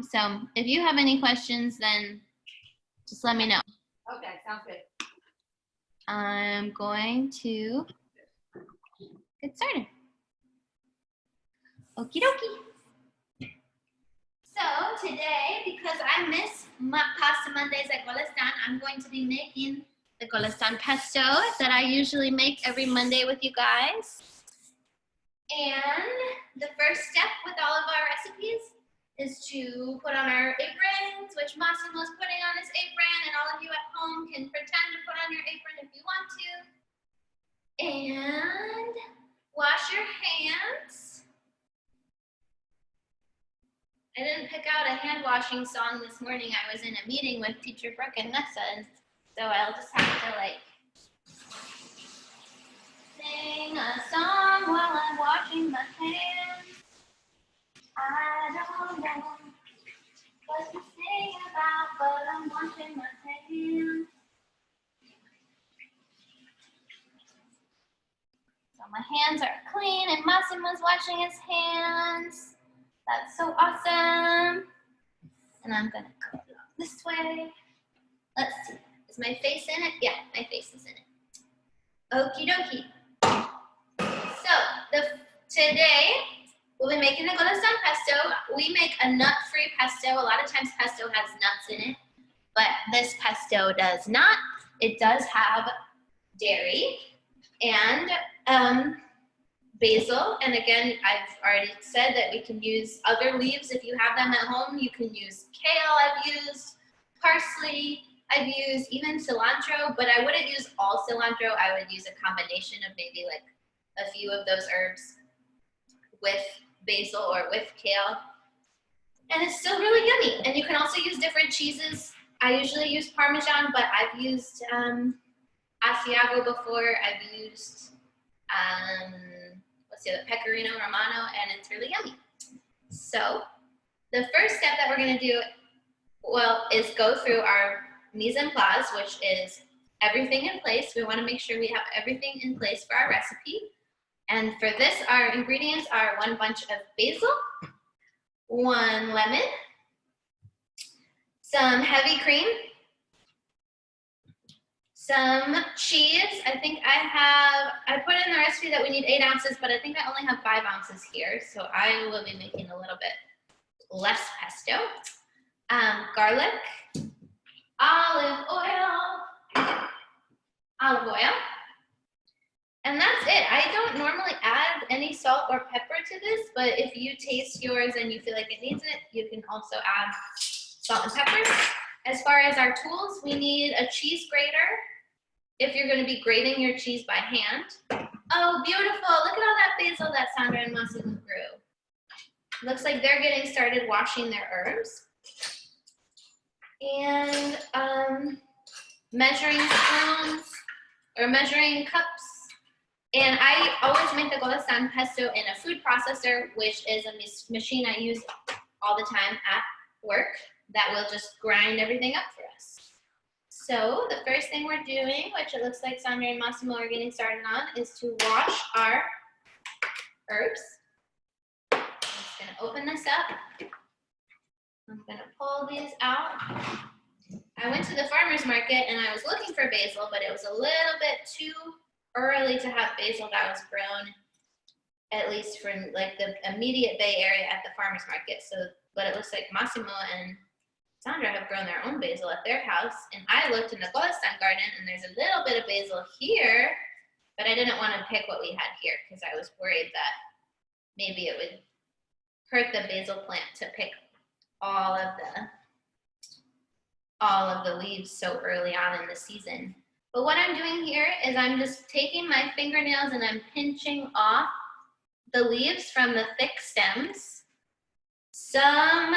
So if you have any questions, then just let me know. Okay, sounds good. I'm going to get started. Okie dokie. So today, because I miss my pasta Mondays at Golestan, I'm going to be making the Golestan pesto that I usually make every Monday with you guys. And the first step with all of our recipes is to put on our aprons, which Massimo's putting on his apron, and all of you at home can pretend to put on your apron if you want to. And wash your hands. I didn't pick out a hand washing song this morning. I was in a meeting with Teacher Brooke and Nessa, and so I'll just have to like sing a song while I'm washing my hands. I don't know what to sing about, but I'm washing my hands. So my hands are clean and Massimo's washing his hands. That's so awesome. And I'm gonna go this way. Let's see, is my face in it? Yeah, my face is in it. Okie dokie. So today, we'll be making the Golestan pesto. We make a nut-free pesto. A lot of times pesto has nuts in it, but this pesto does not. It does have dairy and basil. And again, I've already said that we can use other leaves if you have them at home. You can use kale, I've used parsley, I've used even cilantro, but I wouldn't use all cilantro. I would use a combination of maybe like a few of those herbs with basil or with kale, and it's still really yummy. And you can also use different cheeses. I usually use Parmesan, but I've used Asiago before. I've used what's the other, Pecorino Romano, and it's really yummy. So the first step that we're going to do, well, is go through our mise en place, which is everything in place. We want to make sure we have everything in place for our recipe. And for this, our ingredients are 1 bunch of basil, 1 lemon, some heavy cream, some cheese. I think I put in the recipe that we need 8 ounces, but I think I only have 5 ounces here. So I will be making a little bit less pesto. Garlic, olive oil. And that's it. I don't normally add any salt or pepper to this, but if you taste yours and you feel like it needs it, you can also add salt and pepper. As far as our tools, we need a cheese grater if you're going to be grating your cheese by hand. Oh, beautiful. Look at all that basil that Sandra and Massimo grew. Looks like they're getting started washing their herbs. And measuring spoons or measuring cups. And I always make the Golestan pesto in a food processor, which is a machine I use all the time at work that will just grind everything up for us. So the first thing we're doing, which it looks like Sandra and Massimo are getting started on, is to wash our herbs. I'm just gonna open this up. I'm gonna pull these out. I went to the farmer's market and I was looking for basil, but it was a little bit too early to have basil that was grown, at least from like the immediate Bay Area at the farmer's market. So, but it looks like Massimo and Sandra have grown their own basil at their house. And I looked in the Golestan garden and there's a little bit of basil here, but I didn't want to pick what we had here because I was worried that maybe it would hurt the basil plant to pick all of the leaves so early on in the season. But what I'm doing here is I'm just taking my fingernails and I'm pinching off the leaves from the thick stems. Some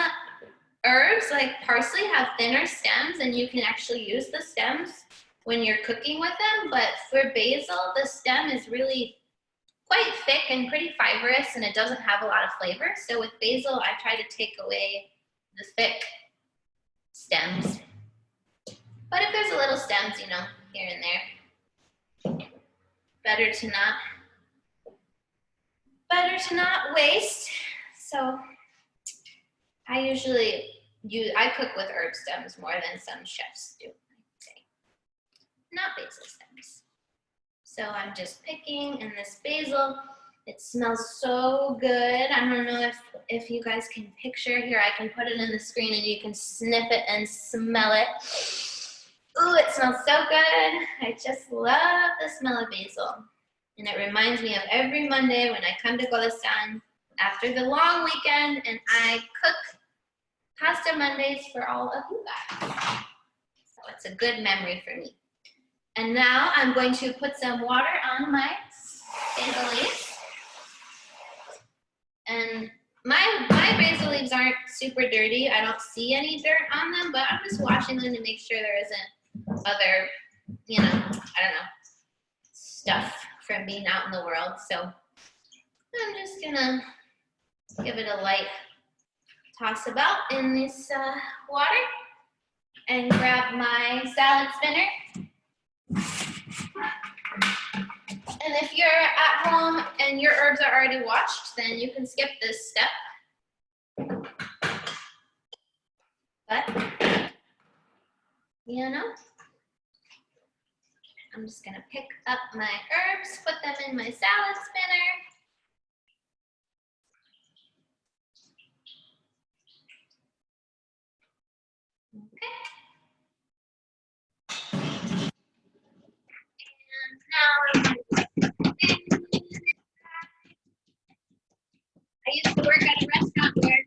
herbs like parsley have thinner stems and you can actually use the stems when you're cooking with them, but for basil, the stem is really quite thick and pretty fibrous and it doesn't have a lot of flavor. So with basil, I try to take away the thick stems. But if there's a little stems, you know, here and there, better to not waste. So I usually I cook with herb stems more than some chefs do, I'd say. Not basil stems. So I'm just picking, and this basil, it smells so good. I don't know if you guys can picture here. I can put it in the screen and you can sniff it and smell it. Ooh, it smells so good. I just love the smell of basil. And it reminds me of every Monday when I come to Golestan after the long weekend and I cook pasta Mondays for all of you guys. So it's a good memory for me. And now I'm going to put some water on my basil leaves. And my basil leaves aren't super dirty. I don't see any dirt on them, but I'm just washing them to make sure there isn't other, I don't know, stuff from being out in the world. So I'm just gonna give it a light toss about in this water and grab my salad spinner. And if you're at home and your herbs are already washed, then you can skip this step. But, I'm just gonna pick up my herbs, put them in my salad spinner. I used to work at a restaurant where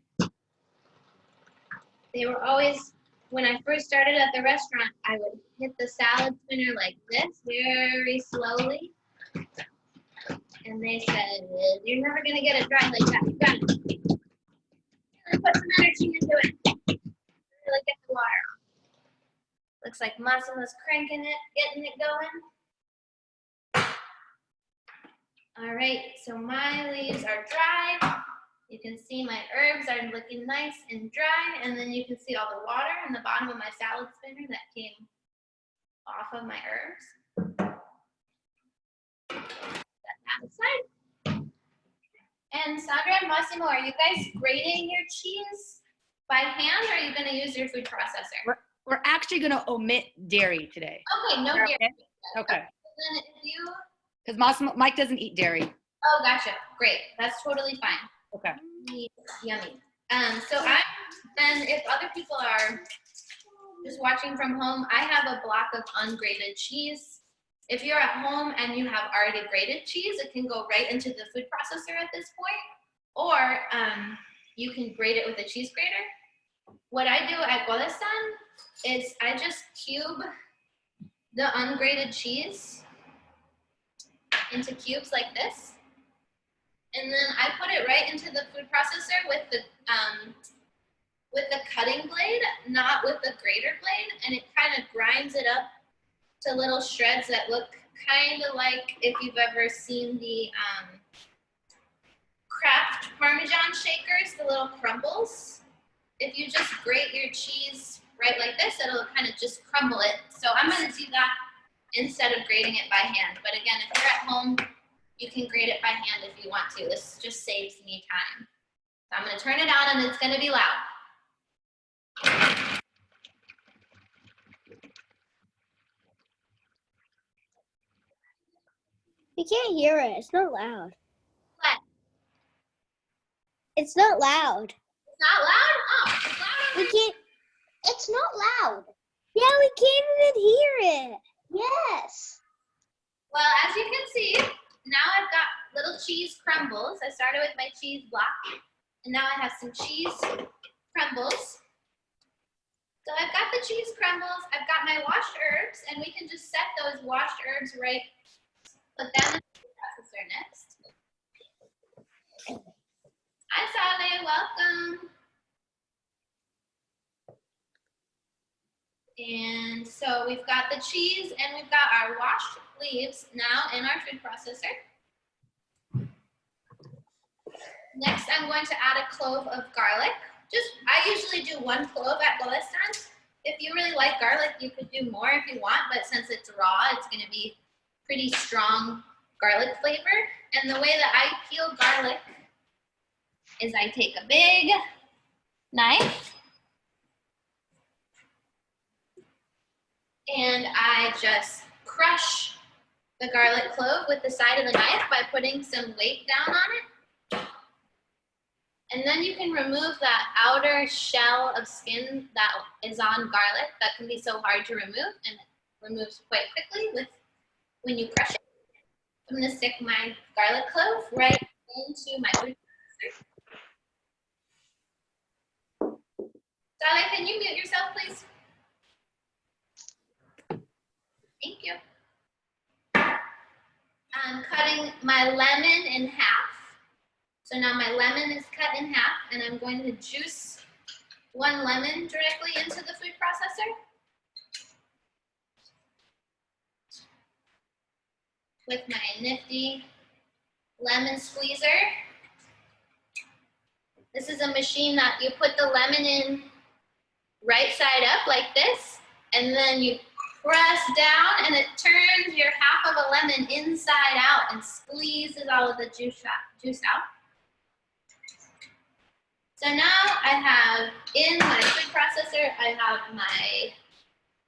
they were always, when I first started at the restaurant, I would hit the salad spinner like this, very slowly. And they said, you're never gonna get it dry like that. You got it. Put some energy into it. Really get the water on. Looks like Massimo's cranking it, getting it going. All right, so my leaves are dry. You can see my herbs are looking nice and dry, and then you can see all the water in the bottom of my salad spinner that came off of my herbs. Set that aside. And Sandra and Massimo, are you guys grating your cheese by hand, or are you going to use your food processor? We're actually going to omit dairy today. Okay, no dairy. Okay. Then if you, because Mike doesn't eat dairy. Oh, gotcha. Great. That's totally fine. Okay. Yummy. Then if other people are just watching from home, I have a block of ungrated cheese. If you're at home and you have already grated cheese, it can go right into the food processor at this point, or you can grate it with a cheese grater. What I do at Golestan is I just cube the ungraded cheese into cubes like this. And then I put it right into the food processor with the cutting blade, not with the grater blade, and it kind of grinds it up to little shreds that look kind of like if you've ever seen the Kraft Parmesan shakers, the little crumbles. If you just grate your cheese right like this, it'll kind of just crumble it. So I'm going to do that instead of grating it by hand. But again, if you're at home, you can grate it by hand if you want to. This just saves me time. So I'm going to turn it on, and it's going to be loud. You can't hear it. It's not loud. What? It's not loud. It's not loud? Oh, it's loud. We can't. It's not loud. Yeah, we can't even hear it. Yes. Well, as you can see, now I've got little cheese crumbles. I started with my cheese block, and now I have some cheese crumbles. So I've got the cheese crumbles, I've got my washed herbs, and we can just set those washed herbs right, put them in the food processor next. Hi, Sally, welcome. And so we've got the cheese and we've got our washed leaves now in our food processor. Next, I'm going to add a clove of garlic. I usually do 1 clove at Golestan. If you really like garlic, you could do more if you want, but since it's raw, it's going to be pretty strong garlic flavor. And the way that I peel garlic is I take a big knife just crush the garlic clove with the side of the knife by putting some weight down on it. And then you can remove that outer shell of skin that is on garlic that can be so hard to remove, and it removes quite quickly when you crush it. I'm gonna stick my garlic clove right into my food processor. Sally, can you mute yourself, please? Thank you. I'm cutting my lemon in half. So now my lemon is cut in half, and I'm going to juice one lemon directly into the food processor. With my nifty lemon squeezer. This is a machine that you put the lemon in right side up like this, and then you press down and it turns your half of a lemon inside out and squeezes all of the juice out. So now I have in my food processor, I have my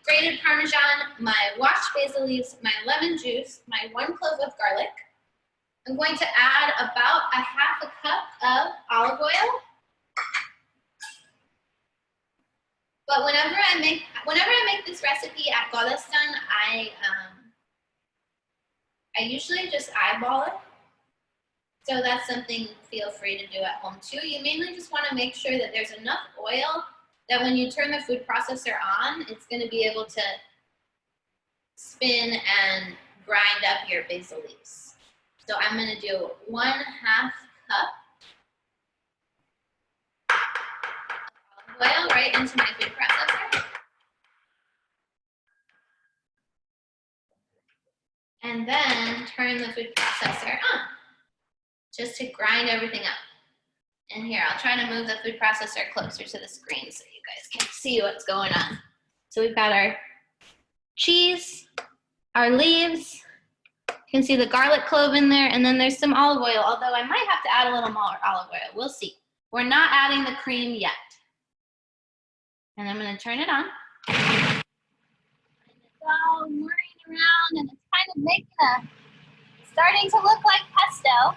grated Parmesan, my washed basil leaves, my lemon juice, my 1 clove of garlic. I'm going to add about a half a cup of olive oil. But whenever I make this recipe at Golestan, I usually just eyeball it. So that's something feel free to do at home too. You mainly just want to make sure that there's enough oil that when you turn the food processor on, it's going to be able to spin and grind up your basil leaves. So I'm going to do 1/2 cup of oil right into my food processor. And then turn the food processor on, just to grind everything up. And here, I'll try to move the food processor closer to the screen so you guys can see what's going on. So we've got our cheese, our leaves, you can see the garlic clove in there, and then there's some olive oil, although I might have to add a little more olive oil. We'll see. We're not adding the cream yet. And I'm gonna turn it on. And it's all whirring around, and it's kind of making starting to look like pesto.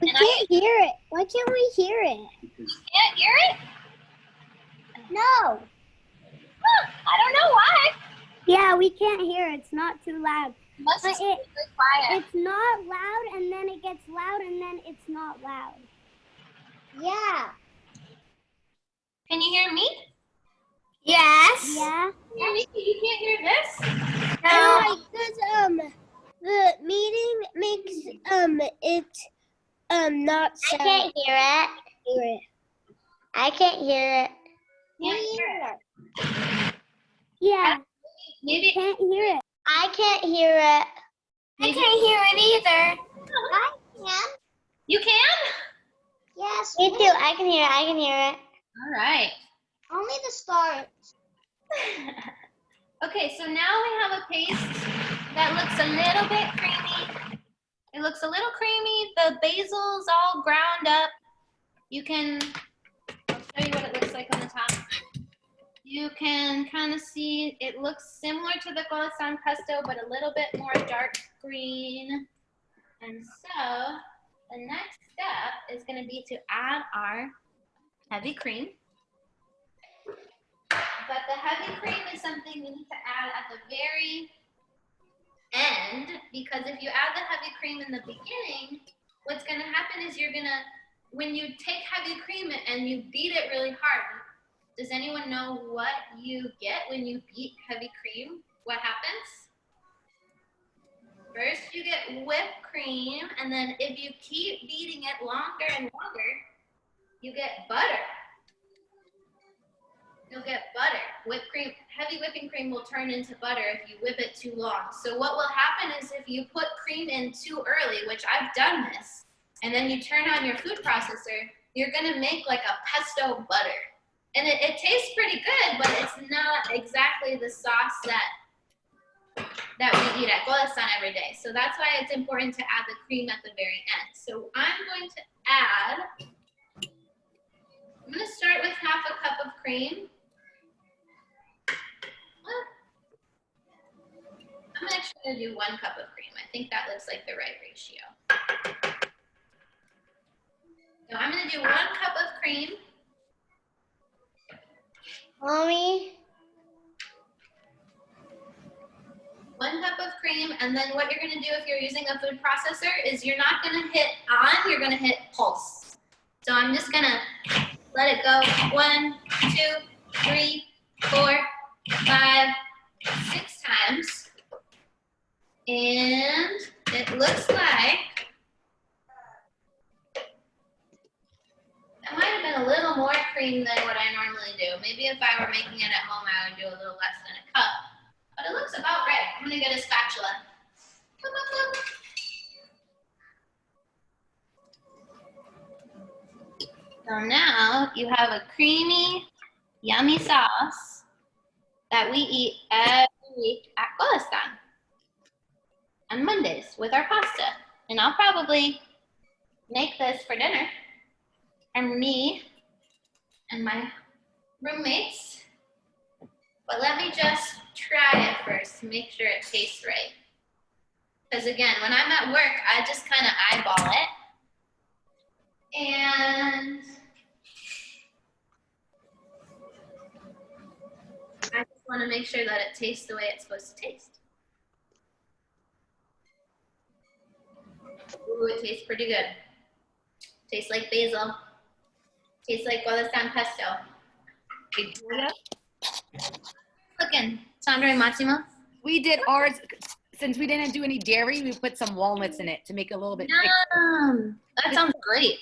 We can't hear it. Why can't we hear it? You can't hear it? No. Huh, I don't know why. Yeah, we can't hear it. It's not too loud. It must But just be really quiet. It's not loud, and then it gets loud, and then it's not loud. Yeah. Can you hear me? Yes. Yeah. Hear me? You can't hear this? No, because the meeting makes it not sound. I can't hear it. I can't hear it. Can't hear it. Yeah. Maybe Can't hear it. I can't hear it. I can't hear it either. I can. you can? Yes. Me too. I can hear it. I can hear it. All right. Only the start. Okay, so now we have a paste that looks a little bit creamy. It looks a little creamy. The basil's all ground up. You can, I'll show you what it looks like on the top. You can kind of see it looks similar to the Golestan pesto, but a little bit more dark green. And so the next step is going to be to add our heavy cream. But the heavy cream is something we need to add at the very end, because if you add the heavy cream in the beginning, what's going to happen is when you take heavy cream and you beat it really hard, does anyone know what you get when you beat heavy cream? What happens? First you get whipped cream, and then if you keep beating it longer and longer, you get butter. You'll get butter. Whipped cream, heavy whipping cream will turn into butter if you whip it too long. So what will happen is if you put cream in too early, which I've done this, and then you turn on your food processor, you're gonna make like a pesto butter. And it tastes pretty good, but it's not exactly the sauce that we eat at Golestan every day. So that's why it's important to add the cream at the very end. So I'm going to start with 1/2 cup of cream. I'm gonna do 1 cup of cream. I think that looks like the right ratio. So I'm gonna do 1 cup of cream. Mommy. 1 cup of cream, and then what you're gonna do if you're using a food processor is you're not gonna hit on, you're gonna hit pulse. So I'm just gonna let it go 1, 2, 3, 4, 5, 6 times. And it looks like that might have been a little more cream than what I normally do. Maybe if I were making it at home, I would do a little less than a cup. But it looks about right. I'm gonna get a spatula. So now you have a creamy, yummy sauce that we eat every week at Golestan on Mondays with our pasta. And I'll probably make this for dinner for me and my roommates. But let me just try it first to make sure it tastes right. Because again, when I'm at work, I just kind of eyeball it. And I just want to make sure that it tastes the way it's supposed to taste. Ooh, it tastes pretty good. Tastes like basil. Tastes like Golestan pesto. Hey, Julia, Looking, Sandra and Massimo. we did ours, since we didn't do any dairy, we put some walnuts in it to make it a little bit thicker. Yum. That sounds great.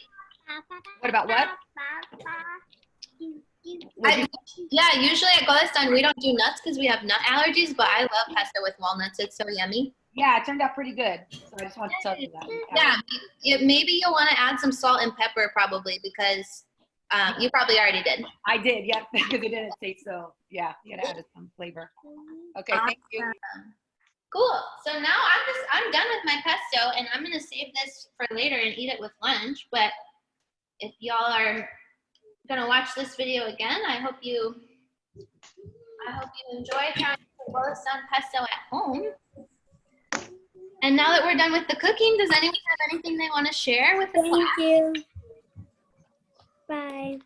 What about what? Yeah, usually at Golestan we don't do nuts because we have nut allergies, but I love pesto with walnuts. It's so yummy. Yeah, it turned out pretty good. So I just want to tell you that. Yeah, maybe you'll want to add some salt and pepper probably because you probably already did. I did, yeah, because it didn't taste so, yeah, you gotta add some flavor. Okay, thank you. Cool. So now I'm done with my pesto and I'm gonna save this for later and eat it with lunch. But if y'all are gonna watch this video again, I hope you enjoy trying the Golestan pesto at home. And now that we're done with the cooking, does anyone have anything they want to share with the class? Thank you. Bye.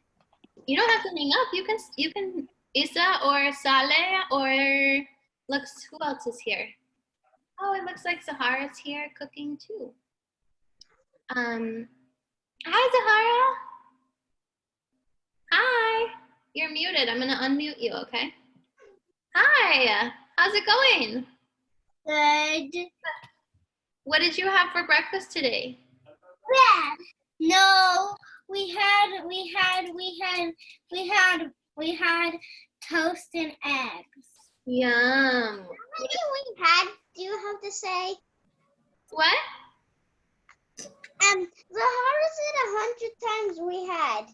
You don't have to hang up. You can Isa or Saleh or looks who else is here? Oh, it looks like Zahara's here cooking too. Hi Zahara. Hi. You're muted. I'm gonna unmute you, okay? Hi. How's it going? Good. What did you have for breakfast today? Bread. No, we had toast and eggs. Yum. We had. Do you have to say? What? Zahara said 100 times we had.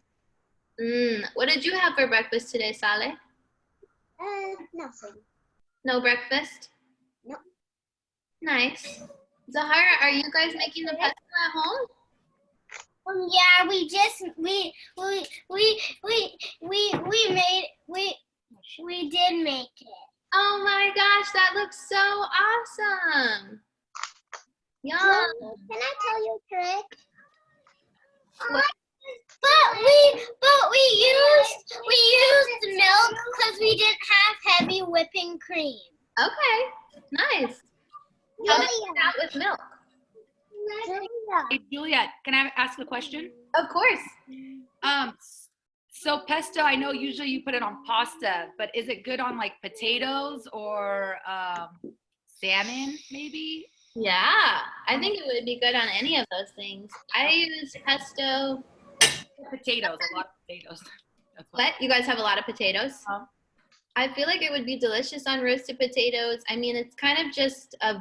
What did you have for breakfast today, Saleh? Nothing. No breakfast? No. Nice. Zahara, are you guys making the pesto at home? Yeah, we did make it. Oh my gosh, that looks so awesome. Yum. Can I tell you a trick? What? But we used milk because we didn't have heavy whipping cream. Okay, nice. How did you out with milk? Hey, Juliet, can I ask a question? Of course. So pesto, I know usually you put it on pasta, but is it good on like potatoes or salmon maybe? Yeah, I think it would be good on any of those things. I use pesto. Potatoes, a lot of potatoes. That's What? You guys have a lot of potatoes? I feel like it would be delicious on roasted potatoes. I mean, it's kind of just a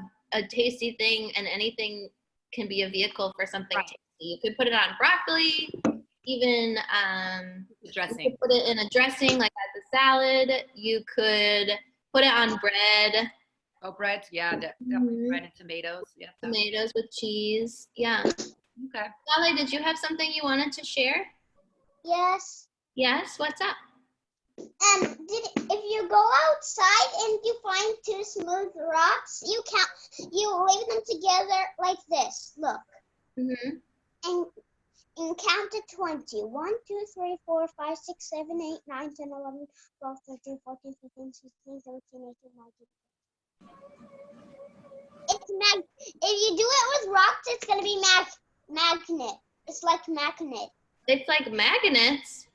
tasty thing, and anything can be a vehicle for something tasty. You could put it on broccoli, even dressing. you could put it in a dressing like as a salad. You could put it on bread. Oh, bread, yeah, definitely bread and tomatoes. Yeah. Tomatoes with cheese. Yeah. Okay. Saleh, did you have something you wanted to share? Yes. Yes, what's up? If you go outside and you find two smooth rocks, you leave them together like this. Look. Mhm. And count to 20. 1, 2, 3, 4, 5, 6, 7, 8, 9, 10, 11, 12, 13, 14, 15, 16, 17, 18, 19. If you do it with rocks, it's gonna be magnet. It's like magnet. It's like magnets.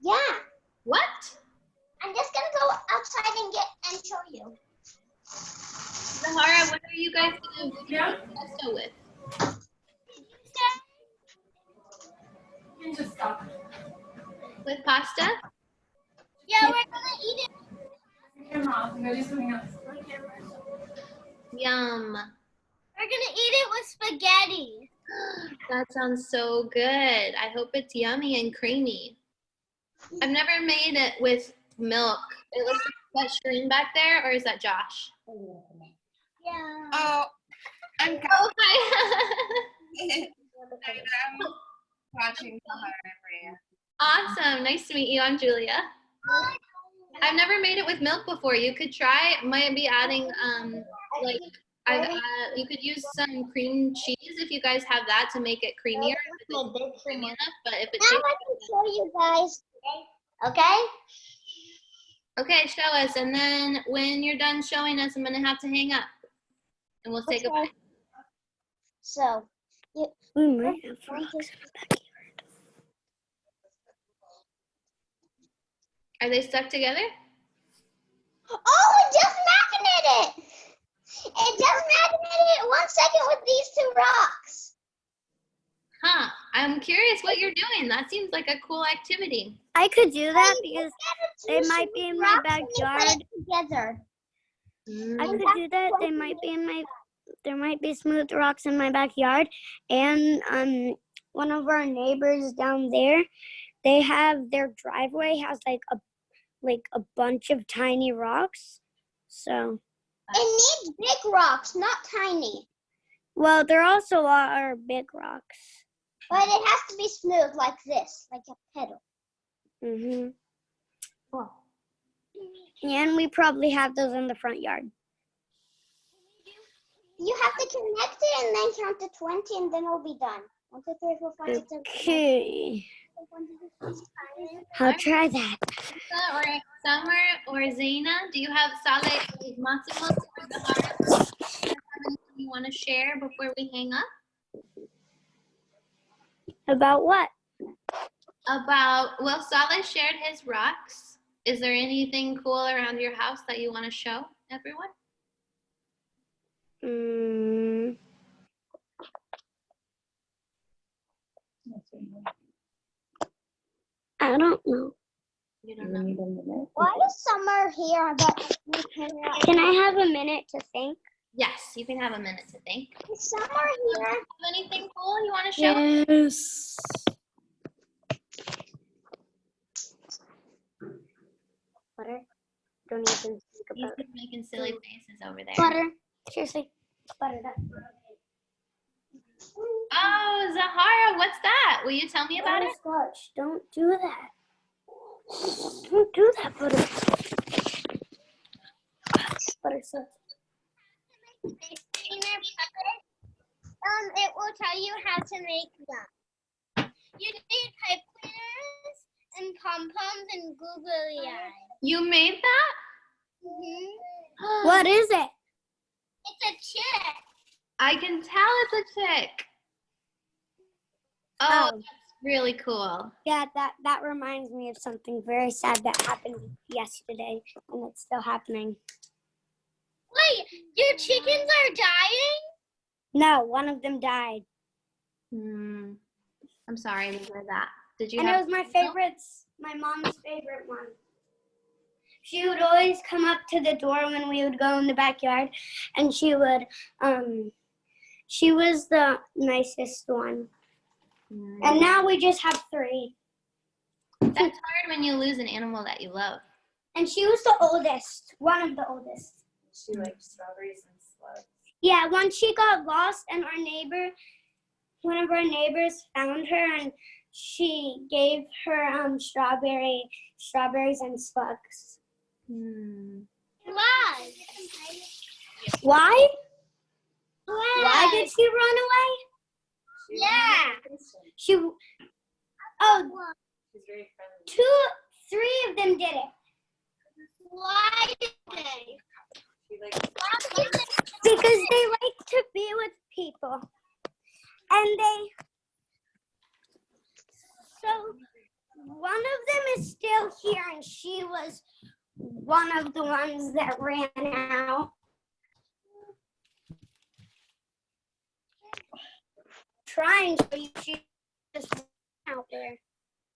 Yeah. What? I'm just gonna go outside and show you. Zahara, what are you guys gonna do pesto with? You can just stop. With pasta? Yeah, we're gonna eat it. Camera off and go do something else. Yum. We're gonna eat it with spaghetti. That sounds so good. I hope it's yummy and creamy. I've never made it with milk. It looks like that Shireen back there, or is that Josh? Yeah. Oh, I'm Oh, hi. watching Sahara for you. Awesome. Nice to meet you. I'm Julia. I've never made it with milk before. You could try. Might be adding like you could use some cream cheese if you guys have that to make it creamier. If it's creamy enough, but if it Now I can show you guys. Okay? okay, show us. And then when you're done showing us, I'm gonna have to hang up, and we'll say goodbye. So, We might have rocks. Are they stuck together? oh, it just magneted. It just magneted 1 second with these two rocks. Huh. I'm curious what you're doing. That seems like a cool activity. I could do that because they might be in my backyard. Together. I could do that. They might be in my. There might be smooth rocks in my backyard, and one of our neighbors down there, they have their driveway has like a bunch of tiny rocks. So. It needs big rocks, not tiny. Well, there also are big rocks. But it has to be smooth like this, like a pedal. Mhm. Cool. And we probably have those in the front yard. You have to connect it and then count to 20 and then we'll be done. 1, 2, 3, 4, 5, 6, 7, 8, 9, Okay. 10. I'll try that. Or Summer or Zaina, do you have Saleh Massimo or Zahara? Do you have anything you want to share before we hang up? About what? Well, Saleh shared his rocks. Is there anything cool around your house that you want to show everyone? I don't know. You don't know. Why is Summer here? Can I have a minute to think? Yes, you can have a minute to think. Is Summer here? Have anything cool you want to show? Yes. Butter? Don't even think He's about it. just making silly faces over there. Butter. Seriously. Butter that. Oh, Zahara, what's that? Will you tell me about it? Butterscotch. Don't do that. Don't do that, butter. Butterscotch. It will tell you how to make them. You need pipe cleaners and pom-poms and googly eyes. You made that? What is it? It's a chick. I can tell it's a chick. Oh, that's really cool. Yeah, that reminds me of something very sad that happened yesterday, and it's still happening. Wait, your chickens are dying? No, one of them died. I'm sorry to hear that. Did you And it have was my favorites, my mom's favorite one. She would always come up to the door when we would go in the backyard, and she was the nicest one. And now we just have 3. That's hard when you lose an animal that you love. And she was the oldest, one of the oldest. She liked strawberries and slugs. Yeah, once she got lost and one of our neighbors found her, and she gave her strawberries and slugs. Why? Why? Why did she run away? Yeah. She She's very friendly. 3 of them did it. Why did they? She likes Because they like to be with people. And so one of them is still here, and she was one of the ones that ran out. Trying to, she just ran out there.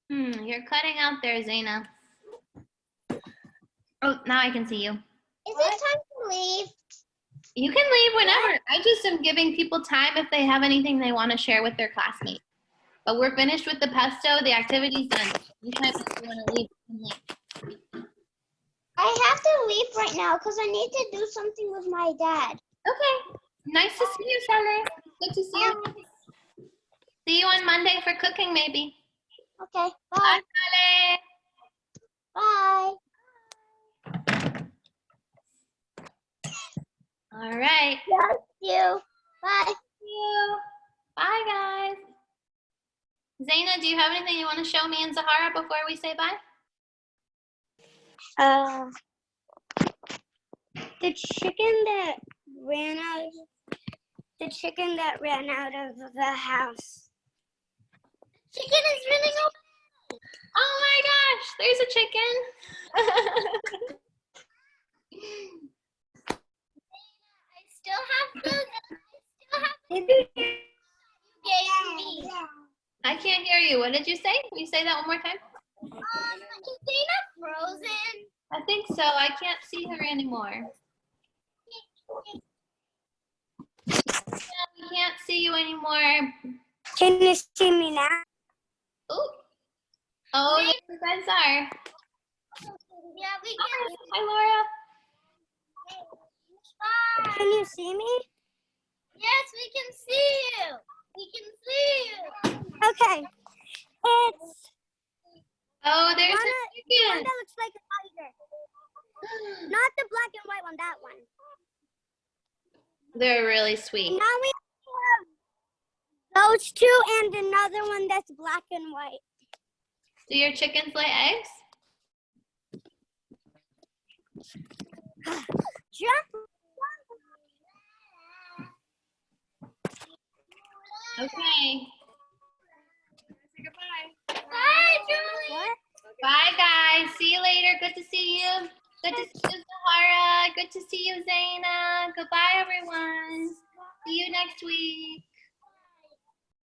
You're cutting out there, Zaina. Oh, now I can see you. Is it time to leave? You can leave whenever. I just am giving people time if they have anything they want to share with their classmates. But we're finished with the pesto. The activity's done. Anytime you want to leave, you can leave. I have to leave right now because I need to do something with my dad. Okay. Nice to see you, Sally. Good to see you. See you on Monday for cooking, maybe. Okay, Bye, bye. Sally. Bye. All right. Love you. Bye. See you. Bye, guys. Zaina, do you have anything you want to show me and Zahara before we say bye? The chicken that ran out of the house. Chicken is running away. Oh my gosh, there's a chicken. I still have food. Did you hear? Gave me. I can't hear you. What did you say? Can you say that one more time? Is Dana frozen? I think so. I can't see her anymore. Yeah, we can't see you anymore. Can you see me now? Ooh. Oh, yes, you guys are. Yeah, we can. Hi, Laura. Bye. Can you see me? Yes, we can see you. We can see you. Okay. It's Oh, there's one a that chicken. looks like a tiger. Not the black and white one, that one. They're really sweet. Now we have those 2 and another one that's black and white. Do your chickens lay eggs? Jump. Okay. Bye, Julie. What? Bye, guys. See you later. Good to see you. Good to see you, Zahara. Good to see you, Zaina. Goodbye, everyone. See you next week.